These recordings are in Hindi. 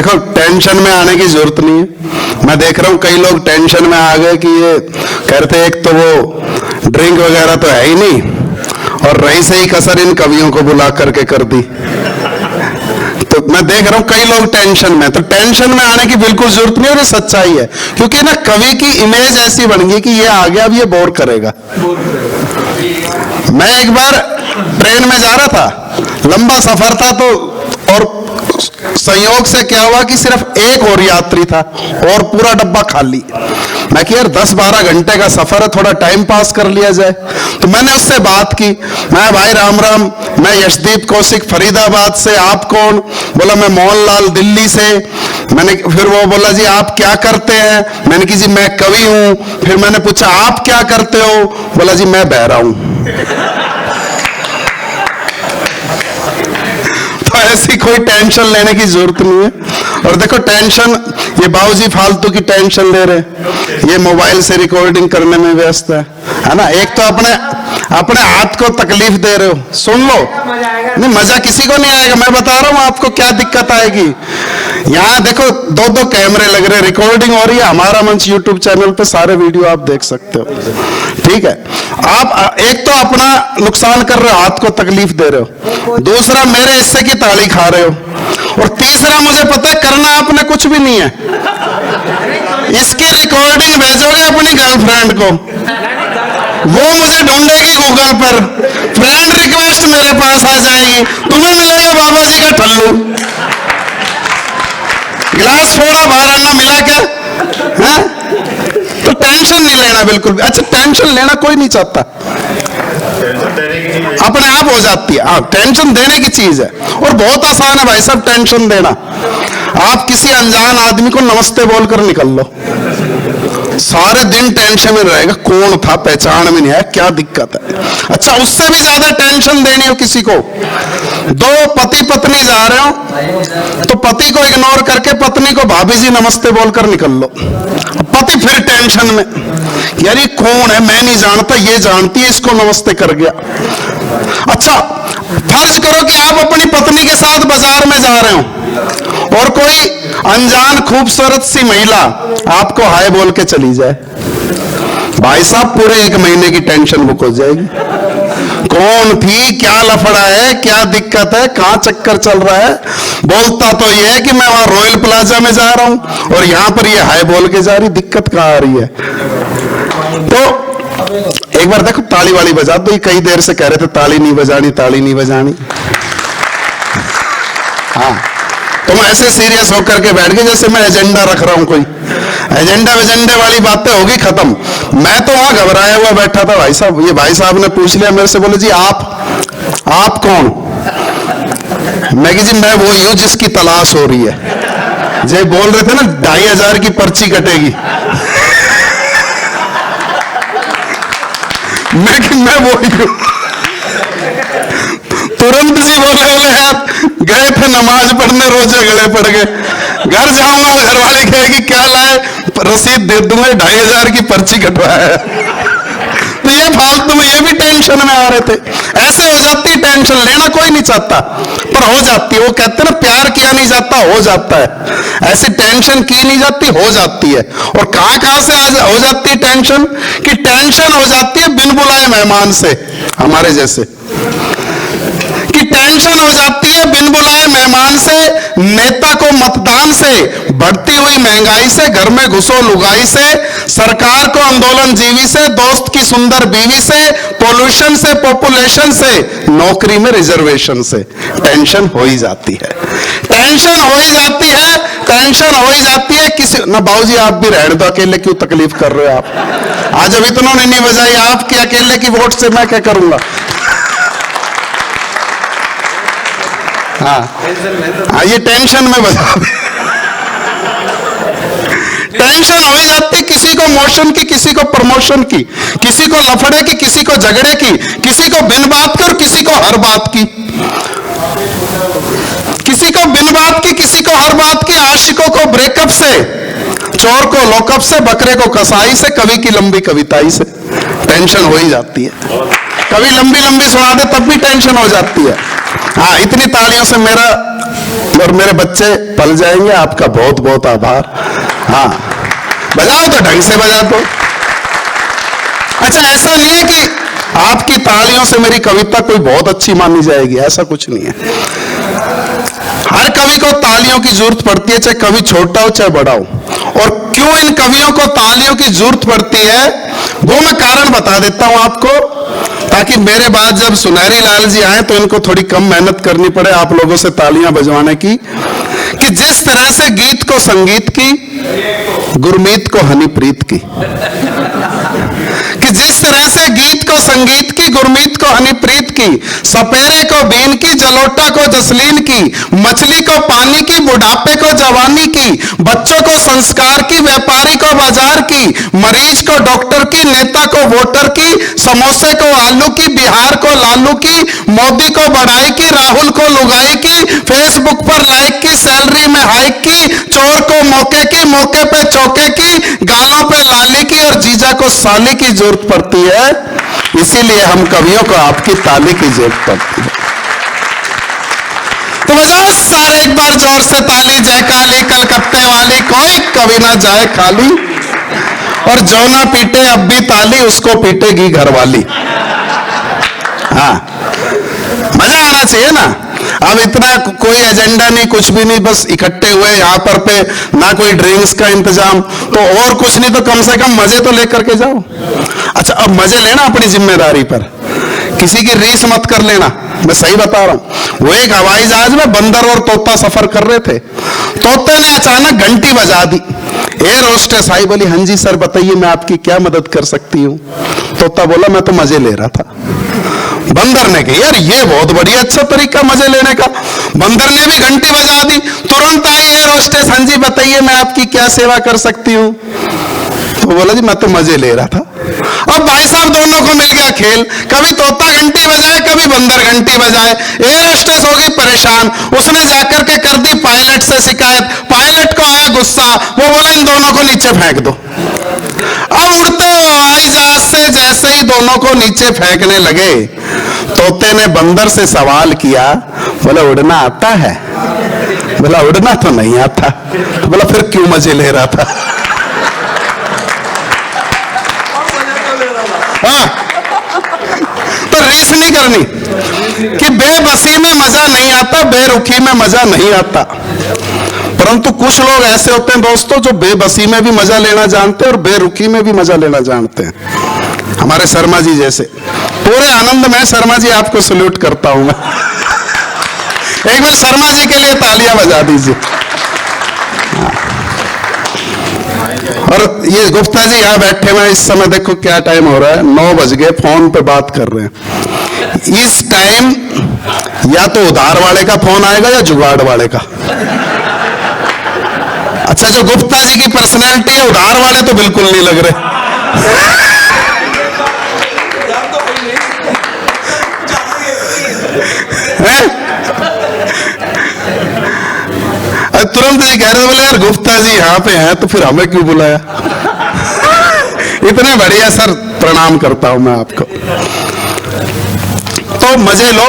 देखो टेंशन में आने की जरूरत नहीं है। मैं देख रहा हूं कई लोग टेंशन में आ गए कि ये कहते एक तो वो ड्रिंक वगैरह तो है ही नहीं, और रही से ही कसर इन कवियों को बुला करके कर दी। तो मैं देख रहा हूं कई लोग टेंशन में, तो टेंशन में आने की बिल्कुल जरूरत नहीं, और ये सच्चाई है। क्योंकि ना कवि की इमेज ऐसी बन गई कि ये आ गया अब ये बोर करेगा। मैं एक बार ट्रेन में जा रहा था, लंबा सफर था, तो और संयोग से क्या हुआ कि सिर्फ एक और यात्री था और पूरा डब्बा खाली। मैं कि यार 10-12 घंटे का सफर है, थोड़ा टाइम पास कर लिया जाए। तो मैंने उससे बात की, मैं भाई राम राम, मैं यशदीप कौशिक फरीदाबाद से, आप कौन? बोला मैं मोहनलाल दिल्ली से। मैंने फिर वो बोला जी आप क्या करते हैं? मैंने कि जी मैं कवि हूं। फिर मैंने पूछा आप क्या करते हो? बोला जी मैं बहरा हूं। ऐसी कोई टेंशन लेने की जरूरत नहीं है। और देखो टेंशन, ये बाबूजी फालतू की टेंशन ले रहे, ये मोबाइल से रिकॉर्डिंग करने में व्यस्त है ना। एक तो अपने हाथ को तकलीफ दे रहे हो, सुन लो। नहीं मजा किसी को नहीं आएगा, मैं बता रहा हूं आपको क्या दिक्कत आएगी। यहाँ देखो 2-2 कैमरे लग रहे, रिकॉर्डिंग हो रही है, हमारा मंच यूट्यूब चैनल पे सारे वीडियो आप देख सकते हो, ठीक है। आप एक तो अपना नुकसान कर रहे हो, हाथ को तकलीफ दे रहे हो, दूसरा मेरे हिस्से की ताली खा रहे हो, और तीसरा मुझे पता है करना आपने कुछ भी नहीं है। इसकी रिकॉर्डिंग भेजोगे अपनी गर्लफ्रेंड को, वो मुझे ढूंढेगी गूगल पर, फ्रेंड रिक्वेस्ट मेरे पास आ जाएगी, तुम्हें मिलेगा बाबा जी का ठल्लू। गिलास फोड़ा बाहर आना मिला क्या? है? तो टेंशन नहीं लेना बिल्कुल भी। अच्छा टेंशन लेना कोई नहीं चाहता, अपने आप हो जाती है। टेंशन देने की चीज है, और बहुत आसान है भाई साहब टेंशन देना। आप किसी अनजान आदमी को नमस्ते बोलकर निकल लो, सारे दिन टेंशन में रहेगा, कौन था पहचान में नहीं है, क्या दिक्कत है। अच्छा उससे भी ज्यादा टेंशन देनी हो किसी को, 2 पति पत्नी जा रहे हो, तो पति को इग्नोर करके पत्नी को भाभी जी नमस्ते बोलकर निकल लो। पति फिर टेंशन में, यार ये कौन है, मैं नहीं जानता, ये जानती है, इसको नमस्ते कर गया। अच्छा फर्ज करो कि आप अपनी पत्नी के साथ बाजार में जा रहे हो, और कोई अनजान खूबसूरत सी महिला आपको हाय बोल के चली जाए, भाई साहब पूरे 1 महीने की टेंशन बुक हो जाएगी। कौन थी, क्या लफड़ा है, क्या दिक्कत है, कहां चक्कर चल रहा है। बोलता तो ये है कि मैं वहां रॉयल प्लाजा में जा रहा हूं, और यहां पर ये हाय बोल के जा रही, दिक्कत कहां आ रही है। तो एक बार देखो ताली वाली बजा दो, कई देर से कह रहे थे ताली नहीं बजानी, ताली नहीं बजानी। हाँ तुम ऐसे सीरियस होकर के बैठ गए जैसे मैं एजेंडा रख रहा हूं, कोई एजेंडे वाली बातें होगी खत्म। मैं तो वहां घबराया हुआ बैठा था भाई साहब, ये भाई साहब ने पूछ लिया मेरे से, बोले जी आप कौन? मैं कि जी मैं वही हूं जिसकी तलाश हो रही है। जय बोल रहे थे ना 2500 की पर्ची कटेगी, मैं वही हूं। तुरंत जी बोले यार गए थे नमाज पढ़ने, रोजे गले पड़ गए, घर जाऊंगा घर वाले कहेगी क्या लाए, रसीद दे दूंगा, 2500 की पर्ची कटवाया। तो ये फालतू में, ये भी टेंशन में आ रहे थे। ऐसे हो जाती है टेंशन, लेना कोई नहीं चाहता पर हो जाती है। वो कहते हैं ना प्यार किया नहीं जाता, हो जाता है। ऐसी टेंशन की नहीं जाती, हो जाती है। और कहां से हो जाती है टेंशन? कि टेंशन हो जाती है बिन बुलाए मेहमान से, हमारे जैसे कि टेंशन हो जाती है बिन बुलाए मेहमान से, नेता को मतदान से, बढ़ती हुई महंगाई से, घर में घुसो लुगाई से, सरकार को आंदोलन जीवी से, दोस्त की सुंदर बीवी से, पोल्यूशन से, पॉपुलेशन से, नौकरी में रिजर्वेशन से। टेंशन हो ही जाती है, टेंशन हो ही जाती है, टेंशन हो ही जाती है। किसी ना बाबूजी आप भी रहने दो, अकेले क्यों तकलीफ कर रहे हो आप? आज अभी तो उन्होंने नहीं बजाई, आपके अकेले की वोट से मैं क्या करूंगा? हाँ ये टेंशन में बजा, टेंशन हो ही जाती, किसी को मोशन की, किसी को प्रमोशन की, किसी को लफड़े की, किसी को झगड़े की, किसी को बिन बात की और किसी को हर बात की, किसी को बिन बात की, किसी को हर बात की। आशिकों को ब्रेकअप से, चोर को लॉकअप से, बकरे को कसाई से, कवि की लंबी कविताई से। टेंशन हो ही जाती है, कभी लंबी लंबी सुना दे तब भी टेंशन हो जाती है। हाँ इतनी तालियों से मेरा और मेरे बच्चे पल जाएंगे। आपका बहुत बहुत आभार। हाँ, बजाओ तो ढंग से बजा दो। अच्छा, ऐसा नहीं है कि आपकी तालियों से मेरी कविता कोई बहुत अच्छी मानी जाएगी, ऐसा कुछ नहीं है। हर कवि को तालियों की जरूरत पड़ती है, चाहे कवि छोटा हो चाहे बड़ा हो। और क्यों इन कवियों को तालियों की जरूरत पड़ती है, वो मैं कारण बता देता हूं आपको, ताकि मेरे बाद जब सुनहरी लाल जी आए तो इनको थोड़ी कम मेहनत करनी पड़े आप लोगों से तालियां बजवाने की। कि जिस तरह से गीत को संगीत की, गुरमीत को हनीप्रीत की। कि जिस तरह से गीत को संगीत की, गुरमीत को हनीप्रीत की, सपेरे को बीन की, जलोटा को जसलीन की, मछली को पानी की, बुढ़ापे को जवानी की, बच्चों को संस्कार की, व्यापारी को बाजार की, मरीज को डॉक्टर की, नेता को वोटर की, समोसे को आलू की, बिहार को लालू की, मोदी को बढ़ाई की, राहुल को लुगाई की, फेसबुक पर लाइक की, सैलरी में हाइक की, चोर को मौके की, मौके पे चौके की, गालों पे लाली की, और जीजा को साली की जरूरत पड़ती है। इसीलिए हम कवियों को आपकी ताली की जरूरत पड़ती है। तो बजाओ सारे एक बार जोर से ताली, जय काली कलकत्ते वाली, कोई कवि ना जाए खाली, और जो ना पीटे अब भी ताली, उसको पीटेगी घरवाली। हाँ, मजा आना चाहिए ना। अब इतना कोई एजेंडा नहीं, कुछ भी नहीं, बस इकट्ठे हुए यहाँ पर पे, ना कोई ड्रिंक्स का इंतजाम, तो और कुछ नहीं तो कम से कम मजे तो लेकर के जाओ। अच्छा, अब मजे लेना अपनी जिम्मेदारी पर, किसी की रीस मत कर लेना, मैं सही बता रहा हूं। वो एक हवाई जहाज में बंदर और तोता सफर कर रहे थे। तोते ने अचानक घंटी बजा दी। एयर होस्टेस आई, बोली हाँ जी सर बताइए मैं आपकी क्या मदद कर सकती हूँ। तोता बोला मैं तो मजे ले रहा था। बंदर ने कहा यार ये बहुत बढ़िया अच्छा तरीका मजे लेने का। बंदर ने भी घंटी बजा दी। तुरंत आई एयर होस्टेस, हाँ जी बताइए मैं आपकी क्या सेवा कर सकती हूँ। तो बोला जी मैं तो मजे ले रहा था। अब भाई साहब दोनों को मिल गया खेल, कभी तोता घंटी बजाए कभी बंदर घंटी बजाए। एयर होस्टेस हो गई परेशान, उसने जाकर के कर दी पायलट से शिकायत। पायलट को आया गुस्सा, वो बोला इन दोनों को नीचे फेंक दो। अब उड़ते हवाई जहाज से जैसे ही दोनों को नीचे फेंकने लगे, तोते ने बंदर से सवाल किया, बोला उड़ना आता है? बोला उड़ना तो नहीं आता। बोला फिर क्यों मजे ले रहा था? हाँ, तो रीस नहीं करनी कि बेबसी में मजा नहीं आता, बेरुखी में मजा नहीं आता। परंतु कुछ लोग ऐसे होते हैं दोस्तों जो बेबसी में भी मजा लेना जानते हैं और बेरुखी में भी मजा लेना जानते हैं। हमारे शर्मा जी जैसे पूरे आनंद में। शर्मा जी आपको सल्यूट करता हूं मैं। एक बार शर्मा जी के लिए तालियां बजा दीजिए। और ये गुप्ता जी यहाँ बैठे हुए इस समय देखो क्या टाइम हो रहा है, 9 बज गए, फोन पे बात कर रहे हैं। इस टाइम या तो उधार वाले का फोन आएगा या जुगाड़ वाले का। अच्छा, जो गुप्ता जी की पर्सनैलिटी है, उधार वाले तो बिल्कुल नहीं लग रहे। तुरंत जी कह रहे, बोले यार गुप्ता जी यहाँ पे हैं तो फिर हमें क्यों बुलाया। इतने बढ़िया सर, प्रणाम करता हूं मैं आपको। तो मजे लो।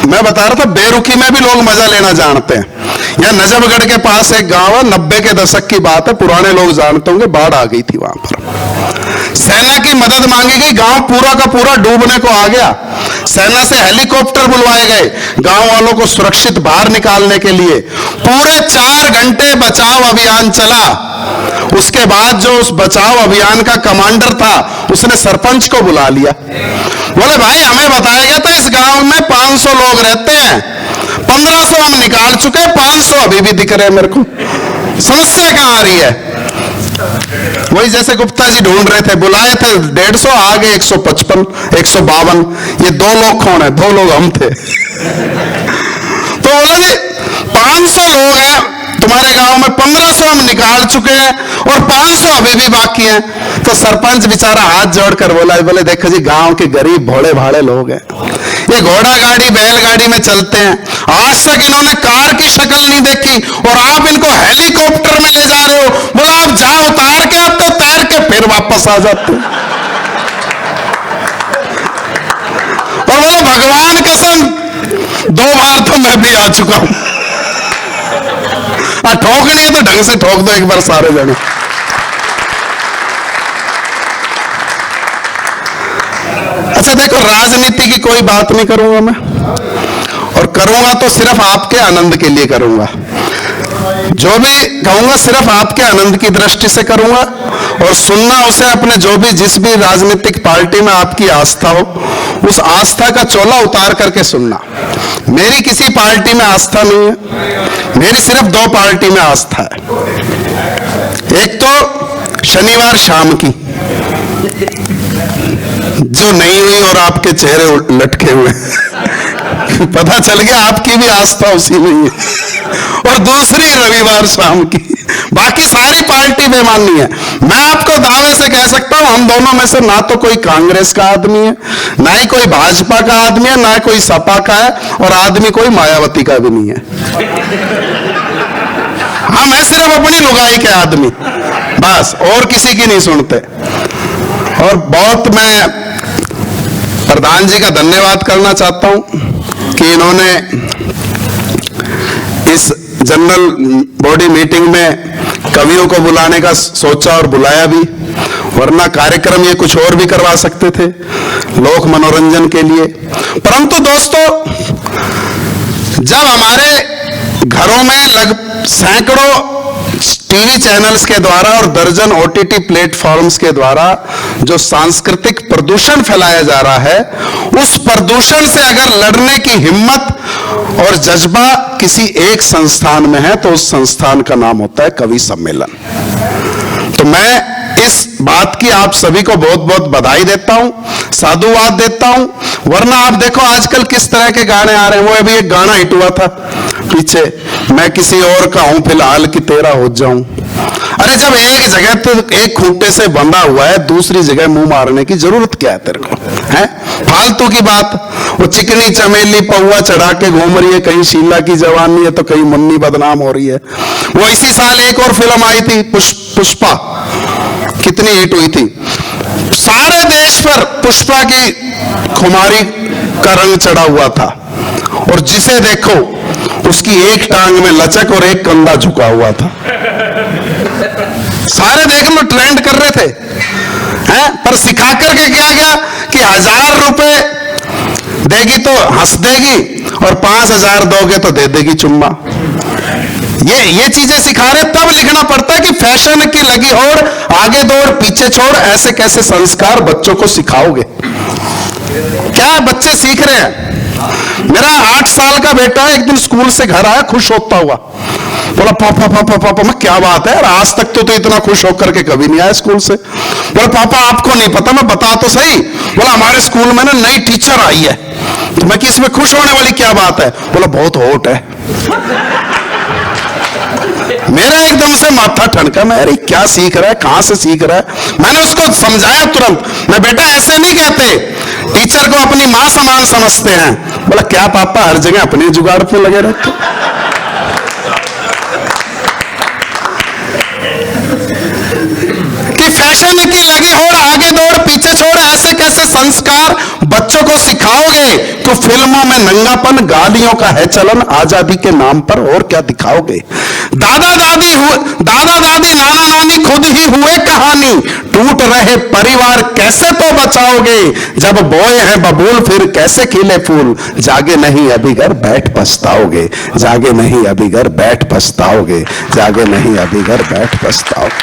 मैं बता रहा था बेरुखी में भी लोग मजा लेना जानते हैं। यहाँ नजफगढ़ के पास एक गांव है, 90 के दशक की बात है, पुराने लोग जानते होंगे, बाढ़ आ गई थी वहां पर। सेना की मदद मांगी गई, गांव पूरा का पूरा डूबने को आ गया। सेना से हेलीकॉप्टर बुलवाए गए गांव वालों को सुरक्षित बाहर निकालने के लिए। पूरे 4 घंटे बचाव अभियान चला। उसके बाद जो उस बचाव अभियान का कमांडर था, उसने सरपंच को बुला लिया। बोले भाई हमें बताया गया था इस गांव में 500 लोग रहते हैं, 1500 हम निकाल चुके, 500 अभी भी दिख रहे हैं मेरे को। समस्या कहां आ रही है? वही जैसे गुप्ता जी ढूंढ रहे थे, बुलाए थे 150, आ गए 155, 152। ये 2 लोग कौन है? 2 लोग हम थे। तो बोला जी 500 लोग हैं तुम्हारे गांव में, 1500 हम निकाल चुके हैं और 500 अभी भी बाकी हैं। तो सरपंच बेचारा हाथ जोड़कर बोला, बोले देखो जी गांव के गरीब भोले भाले लोग हैं, ये घोड़ा गाड़ी बैलगाड़ी में चलते हैं, आज तक इन्होंने कार की शक्ल नहीं देखी और आप इनको हेलीकॉप्टर में ले जा रहे हो। बोला आप जहां उतार के आते हो, तैर के फिर वापस आ जाते हो। और बोला भगवान कसम 2 बार तो मैं भी आ चुका हूं। ठोकनी है तो ढंग से ठोक दो एक बार सारे जने। अच्छा देखो, राजनीति की कोई बात नहीं करूंगा मैं, और करूंगा तो सिर्फ आपके आनंद के लिए करूंगा। जो भी कहूंगा सिर्फ आपके आनंद की दृष्टि से करूंगा, और सुनना उसे अपने जो भी जिस भी राजनीतिक पार्टी में आपकी आस्था हो, उस आस्था का चोला उतार करके सुनना। मेरी किसी पार्टी में आस्था नहीं है, मेरी सिर्फ दो पार्टी में आस्था है। एक तो शनिवार शाम की जो नहीं हुई और आपके चेहरे लटके हुए पता चल गया आपकी भी आस्था उसी में ही है। और दूसरी रविवार शाम की, बाकी सारी पार्टी बेमानी है। मैं आपको दावे से कह सकता हूं, हम दोनों में से ना तो कोई कांग्रेस का आदमी है, ना ही कोई भाजपा का आदमी है, ना कोई सपा का है, और आदमी कोई मायावती का भी नहीं है। हाँ, मैं सिर्फ अपनी लुगाई के आदमी, बस, और किसी की नहीं सुनते। और बहुत मैं प्रधान जी का धन्यवाद करना चाहता हूं कि इन्होंने इस जनरल बॉडी मीटिंग में कवियों को बुलाने का सोचा और बुलाया भी, वरना कार्यक्रम ये कुछ और भी करवा सकते थे लोक मनोरंजन के लिए। परंतु दोस्तों, जब हमारे घरों में सैकड़ों टीवी चैनल्स के द्वारा और दर्जन ओटीटी प्लेटफॉर्म्स के द्वारा जो सांस्कृतिक प्रदूषण फैलाया जा रहा है, उस प्रदूषण से अगर लड़ने की हिम्मत और जज्बा किसी एक संस्थान में है तो उस संस्थान का नाम होता है कवि सम्मेलन। तो मैं इस बात की आप सभी को बहुत बहुत बधाई देता हूं, साधुवाद देता हूं। वरना आप देखो आजकल किस तरह के गाने आ रहे हैं। वो अभी एक गाना हिट हुआ था पीछे, मैं किसी और का हूं फिलहाल कि तेरा हो जाऊं। अरे जब एक जगह तो एक खूंटे से बंधा हुआ है, दूसरी जगह मुंह मारने की जरूरत क्या है तेरे को, है फालतू की बात। वो चिकनी चमेली पौवा चढ़ा के घूम रही है, कहीं शीला की जवानी है तो कहीं मुन्नी बदनाम हो रही है। वो इसी साल एक और फिल्म आई थी पुष्पा, कितनी हिट हुई थी। सारे देश पर पुष्पा की खुमारी का रंग चढ़ा हुआ था, और जिसे देखो उसकी एक टांग में लचक और एक कंधा झुका हुआ था। सारे देख लो ट्रेंड कर रहे थे, हैं? पर सिखा करके क्या गया कि 1000 रुपए देगी तो हंस देगी, और 5000 दोगे तो दे देगी चुम्मा। ये चीजें सिखा रहे। तब लिखना पड़ता है कि फैशन की लगी होड़, आगे दौड़ पीछे छोड़, ऐसे कैसे संस्कार बच्चों को सिखाओगे? क्या बच्चे सीख रहे हैं? मेरा 8 साल का बेटा एक दिन स्कूल से घर आया खुश होता हुआ, बोला पापा पापा पापा। मैं क्या बात है, आज तक तो इतना खुश होकर के कभी नहीं आया स्कूल से। बोला पापा आपको नहीं पता, मैं बता तो सही। बोला हमारे स्कूल में ना नई टीचर आई है। तो मैं कि इसमें खुश होने वाली क्या बात है? बोला बहुत हॉट है। मेरा एकदम से माथा ठनका, मैं अरे क्या सीख रहा है, कहां से सीख रहा है? मैंने उसको समझाया तुरंत, मैं बेटा ऐसे नहीं कहते, टीचर को अपनी मां समान समझते हैं। बोला क्या पापा हर जगह अपने जुगाड़ पे लगे रहते। कि फैशन की लगी होड़, आगे दौड़ पीछे छोड़, ऐसे कैसे संस्कार बच्चों को सिखाओगे? तो फिल्मों में नंगापन, गालियों का है चलन, आजादी के नाम पर और क्या दिखाओगे? दादा दादी नाना नानी खुद ही हुए कहानी, टूट रहे परिवार कैसे तो बचाओगे? जब बोए हैं बबूल फिर कैसे खिले फूल, जागे नहीं अभी घर बैठ पछताओगे, जागे नहीं अभी घर बैठ पछताओगे, जागे नहीं अभी घर बैठ पछताओगे।